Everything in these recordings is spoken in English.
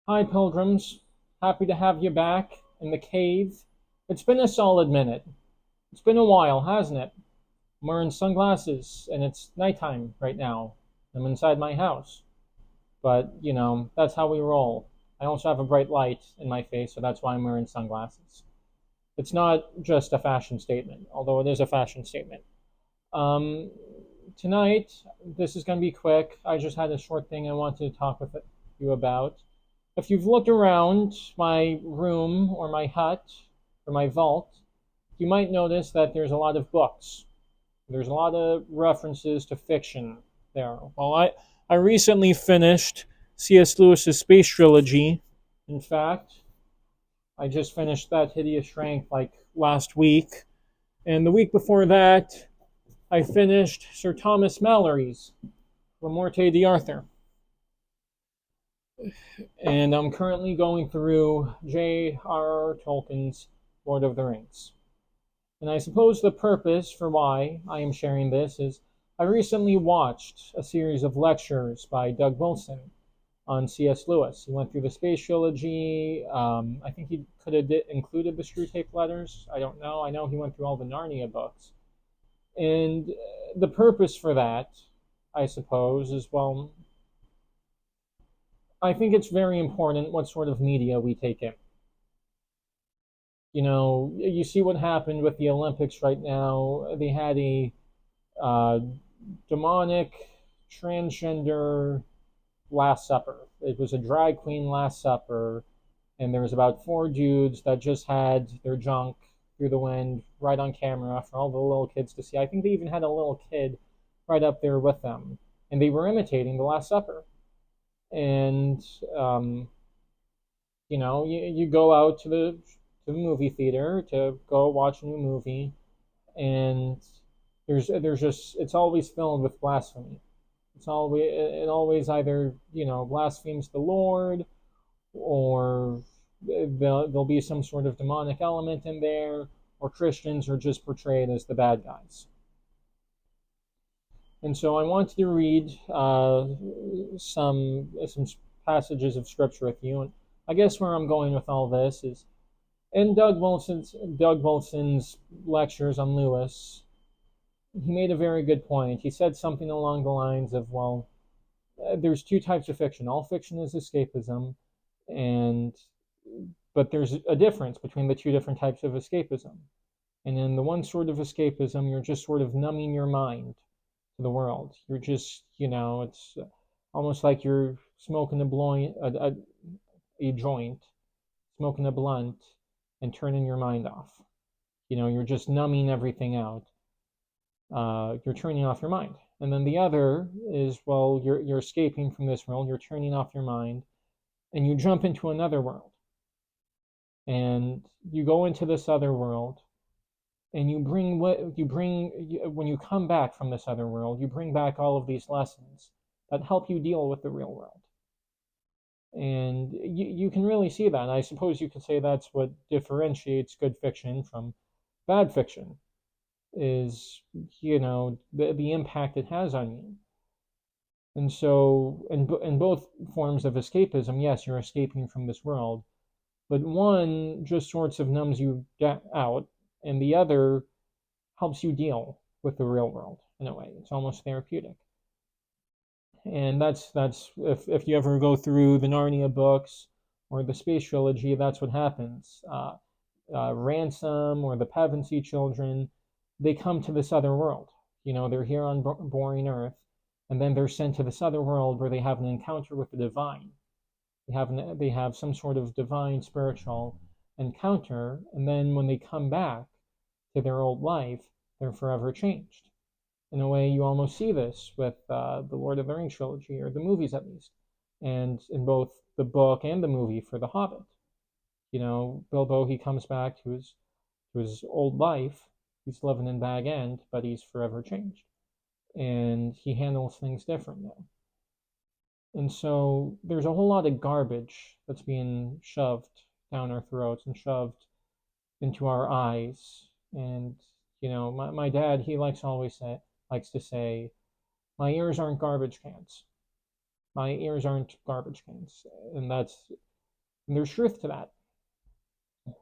Hi, Pilgrims. Happy to have you back in the cave. It's been a solid minute. It's been a while, hasn't it? I'm wearing sunglasses, and it's nighttime right now. I'm inside my house. But, that's how we roll. I also have a bright light in my face, so that's why I'm wearing sunglasses. It's not just a fashion statement, although it is a fashion statement. Um, Tonight, this is going to be quick. I just had a short thing I wanted to talk with you about. If you've looked around my room or my hut or my vault, you might notice that there's a lot of books. There's a lot of references to fiction there. I recently finished C.S. Lewis's Space Trilogy. In fact, I just finished that hideous rank like last week. And the week before that, I finished Sir Thomas Malory's La Morte d'Arthur. And I'm currently going through J.R.R. Tolkien's Lord of the Rings. And I suppose the purpose for why I am sharing this is I recently watched a series of lectures by Doug Wilson on C.S. Lewis. He went through the Space Trilogy. I think he could have included the Screwtape Letters. I don't know. I know he went through all the Narnia books. And the purpose for that, I suppose, is well, I think it's very important what sort of media we take in. You see what happened with the Olympics right now. They had a uh, demonic transgender Last Supper. It was a drag queen Last Supper, and there was about four dudes that just had their junk through the wind right on camera for all the little kids to see. I think they even had a little kid right up there with them, and they were imitating the Last Supper. And you go out to the movie theater to go watch a new movie, and there's just it's always filled with blasphemy. It always either blasphemes the Lord, or there'll be some sort of demonic element in there, or Christians are just portrayed as the bad guys. And so I wanted to read some passages of scripture with you. And I guess where I'm going with all this is in Doug Wilson's lectures on Lewis. He made a very good point. He said something along the lines of, well, there's two types of fiction. All fiction is escapism, and but there's a difference between the two different types of escapism. And in the one sort of escapism, you're just sort of numbing your mind to the world. You're just, it's almost like you're smoking a joint, smoking a blunt, and turning your mind off. You're just numbing everything out. You're turning off your mind. And then the other is, well, you're escaping from this world. You're turning off your mind, and you jump into another world. And you go into this other world, and when you come back from this other world, you bring back all of these lessons that help you deal with the real world. And you can really see that. And I suppose you could say that's what differentiates good fiction from bad fiction, is the impact it has on you. And so in both forms of escapism, yes, you're escaping from this world, but one just sorts of numbs you out, and the other helps you deal with the real world in a way. It's almost therapeutic. And that's if you ever go through the Narnia books or the Space Trilogy, that's what happens. Ransom or the Pevensey children, they come to this other world. They're here on boring Earth, and then they're sent to this other world where they have an encounter with the divine. They have some sort of divine spiritual encounter, and then when they come back to their old life, they're forever changed. In a way, you almost see this with the Lord of the Rings trilogy, or the movies at least, and in both the book and the movie for The Hobbit. Bilbo, he comes back to his old life. He's living in Bag End, but he's forever changed, and he handles things different now. And so there's a whole lot of garbage that's being shoved down our throats and shoved into our eyes. And my dad, he likes to say, my ears aren't garbage cans. My ears aren't garbage cans, and And there's truth to that.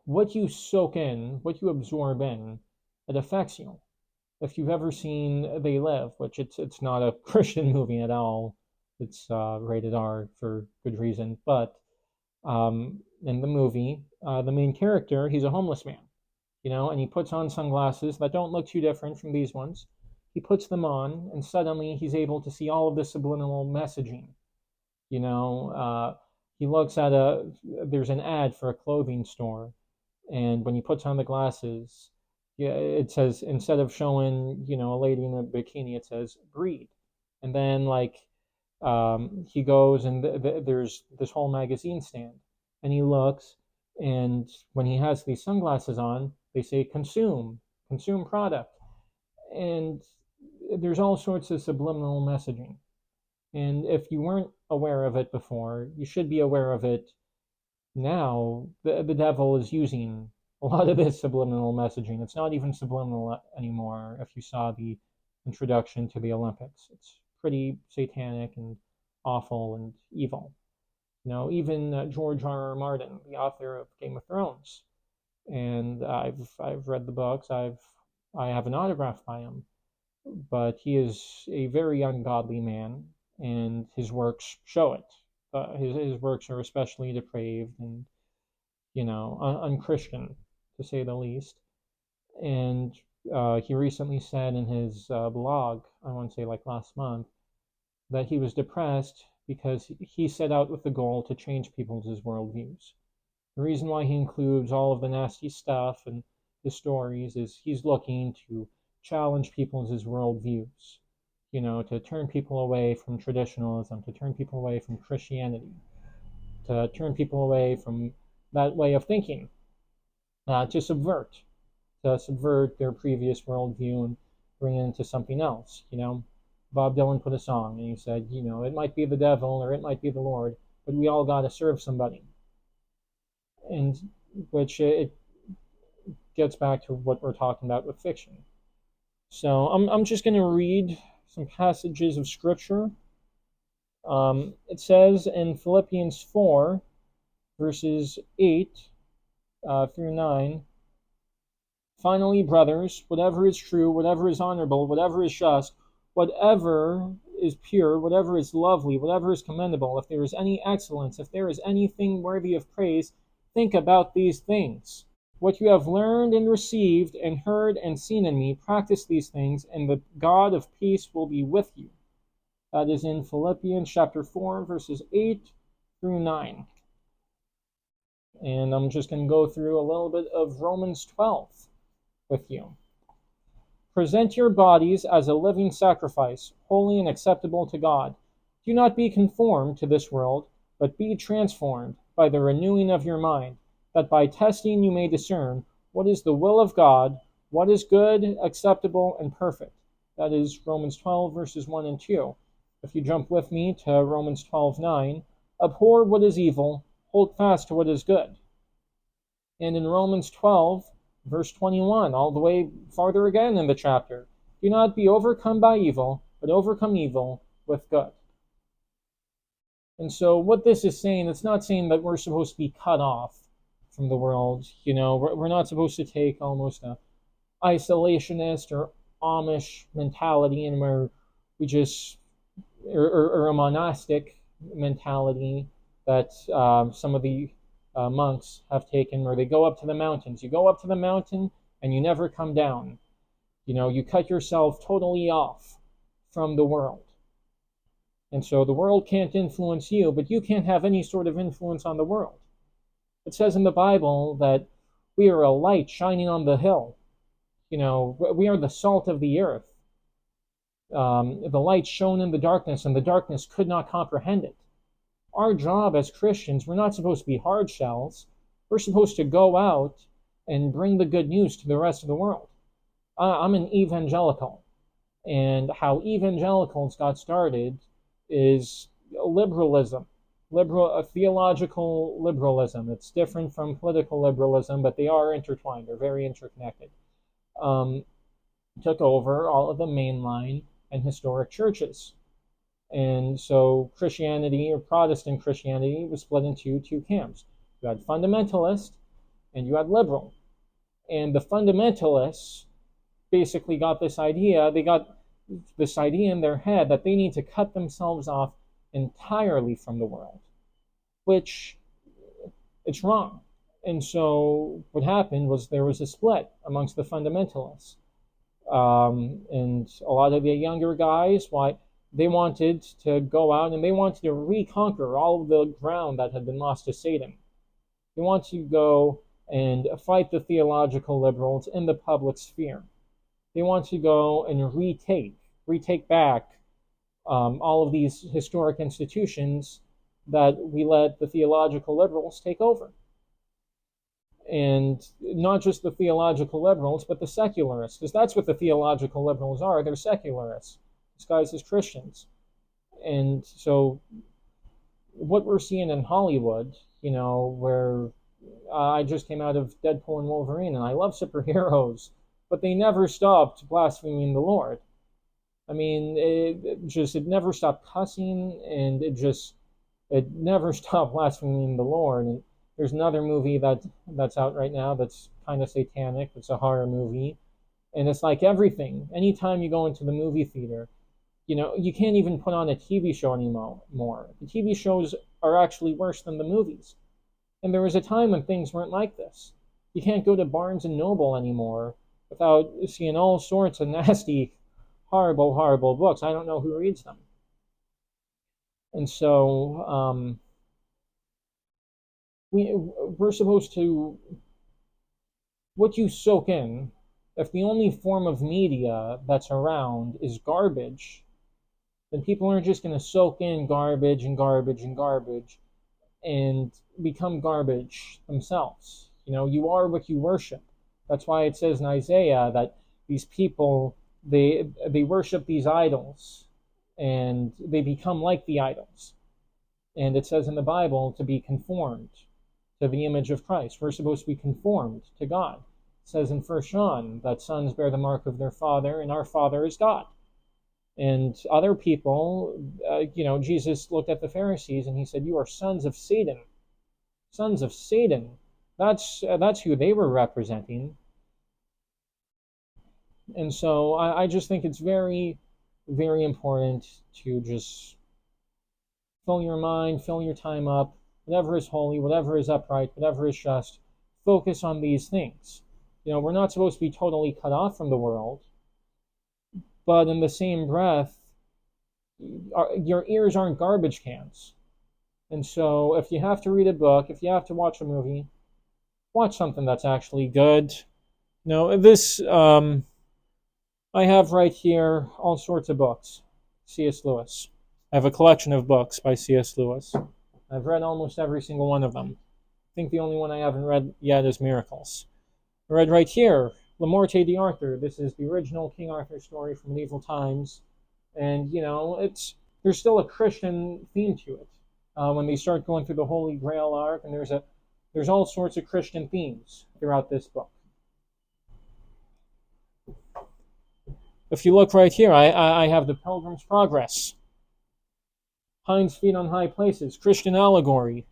What you soak in, what you absorb in, it affects you. If you've ever seen They Live, which it's not a Christian movie at all, it's rated R for good reason. But in the movie, the main character, he's a homeless man, and he puts on sunglasses that don't look too different from these ones. He puts them on, and suddenly he's able to see all of the subliminal messaging. You know, he looks at there's an ad for a clothing store, and when he puts on the glasses, yeah, it says, instead of showing, a lady in a bikini, it says breed. And then like he goes and there's this whole magazine stand, and he looks, and when he has these sunglasses on, they say consume product, and there's all sorts of subliminal messaging. And if you weren't aware of it before, you should be aware of it now. The devil is using a lot of this subliminal messaging. It's not even subliminal anymore. If you saw the introduction to the Olympics, it's pretty satanic and awful and evil. Even George R.R. Martin, the author of Game of Thrones, and I've read the books. I have an autograph by him, but he is a very ungodly man, and his works show it. His works are especially depraved and unchristian, to say the least. And he recently said in his blog, I want to say like last month, that he was depressed because he set out with the goal to change people's worldviews. The reason why he includes all of the nasty stuff and the stories is he's looking to challenge people's worldviews, to turn people away from traditionalism, to turn people away from Christianity, to turn people away from that way of thinking, to subvert their previous worldview and bring it into something else. Bob Dylan put a song and he said, it might be the devil or it might be the Lord, but we all got to serve somebody. And which it gets back to what we're talking about with fiction. So I'm just going to read some passages of scripture. It says in Philippians 4, verses 8 through 9, finally, brothers, whatever is true, whatever is honorable, whatever is just, whatever is pure, whatever is lovely, whatever is commendable, if there is any excellence, if there is anything worthy of praise, think about these things. What you have learned and received and heard and seen in me, practice these things, and the God of peace will be with you. That is in Philippians chapter 4, verses 8 through 9. And I'm just going to go through a little bit of Romans 12 with you. Present your bodies as a living sacrifice, holy and acceptable to God. Do not be conformed to this world, but be transformed by the renewing of your mind, that by testing you may discern what is the will of God, what is good, acceptable, and perfect. That is Romans 12, verses 1 and 2. If you jump with me to Romans 12:9, abhor what is evil, hold fast to what is good. And in Romans 12, verse 21, all the way farther again in the chapter, do not be overcome by evil, but overcome evil with good. And so what this is saying, it's not saying that we're supposed to be cut off from the world. We're not supposed to take almost a isolationist or Amish mentality, and where we just, or a monastic mentality that some of the monks have taken, where they go up to the mountains. You go up to the mountain and you never come down. You cut yourself totally off from the world. And so the world can't influence you, but you can't have any sort of influence on the world. It says in the Bible that we are a light shining on the hill. We are the salt of the earth. The light shone in the darkness, and the darkness could not comprehend it. Our job as Christians, we're not supposed to be hard shells. We're supposed to go out and bring the good news to the rest of the world. I'm an evangelical, and how evangelicals got started is liberalism, theological liberalism. It's different from political liberalism, but they are intertwined. They're very interconnected. Took over all of the mainline and historic churches. And so Christianity, or Protestant Christianity, was split into two camps. You had fundamentalist and you had liberal. And the fundamentalists basically got this idea, they got this idea in their head that they need to cut themselves off entirely from the world, which it's wrong. And so what happened was there was a split amongst the fundamentalists. And a lot of the younger guys, why they wanted to go out and they wanted to reconquer all of the ground that had been lost to Satan. They want to go and fight the theological liberals in the public sphere. They want to go and retake back all of these historic institutions that we let the theological liberals take over. And not just the theological liberals, but the secularists, because that's what the theological liberals are. They're secularists, disguised as Christians. And so what we're seeing in Hollywood, where I just came out of Deadpool and Wolverine, and I love superheroes, but they never stopped blaspheming the Lord. I mean, it never stopped cussing, and it never stopped blaspheming the Lord. And there's another movie that's out right now that's kind of satanic. It's a horror movie, and it's like everything. Anytime you go into the movie theater, you can't even put on a TV show anymore. The TV shows are actually worse than the movies. And there was a time when things weren't like this. You can't go to Barnes and Noble anymore without seeing all sorts of nasty, horrible, horrible books. I don't know who reads them. And so we're supposed to, what you soak in, if the only form of media that's around is garbage, then people are just going to soak in garbage and garbage and garbage and become garbage themselves. You are what you worship. That's why it says in Isaiah that these people, they worship these idols and they become like the idols. And it says in the Bible to be conformed to the image of Christ. We're supposed to be conformed to God. It says in 1 John that sons bear the mark of their father, and our Father is God. And other people, Jesus looked at the Pharisees and he said, "You are sons of Satan." Sons of Satan. That's who they were representing. And so I just think it's very, very important to just fill your mind, fill your time up, whatever is holy, whatever is upright, whatever is just, focus on these things. We're not supposed to be totally cut off from the world, but in the same breath, your ears aren't garbage cans. And so if you have to read a book, if you have to watch a movie, watch something that's actually good. This, I have right here all sorts of books. C.S. Lewis. I have a collection of books by C.S. Lewis. I've read almost every single one of them. I think the only one I haven't read yet is Miracles. I read right here, La Morte d'Arthur. This is the original King Arthur story from medieval times. And, there's still a Christian theme to it. When they start going through the Holy Grail arc, and there's all sorts of Christian themes throughout this book. If you look right here, I have the Pilgrim's Progress. Hind's Feet on High Places, Christian Allegory.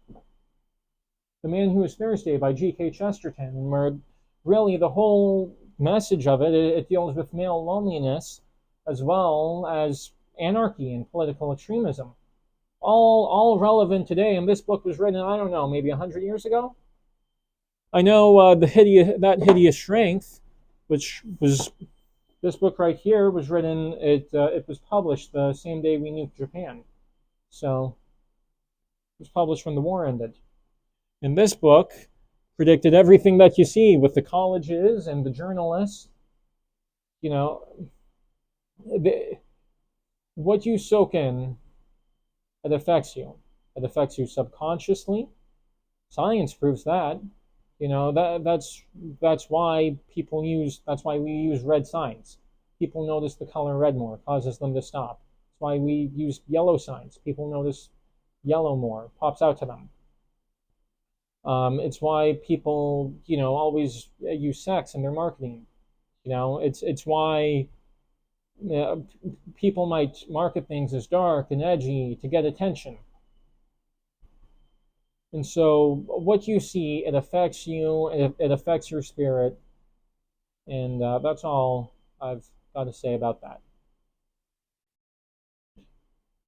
The Man Who Is Thursday by G.K. Chesterton. And where really the whole message of it deals with male loneliness as well as anarchy and political extremism. All relevant today, and this book was written, I don't know, maybe 100 years ago? I know That Hideous Strength, which was, this book right here was written, it was published the same day we nuked Japan. So, it was published when the war ended. And this book predicted everything that you see with the colleges and the journalists. What you soak in, it affects you. It affects you subconsciously. Science proves that. That's why we use red signs. People notice the color red more, causes them to stop. That's why we use yellow signs. People notice yellow more, pops out to them. It's why people, always use sex in their marketing. It's why people might market things as dark and edgy to get attention. And so what you see, it affects you, it affects your spirit, and that's all I've got to say about that.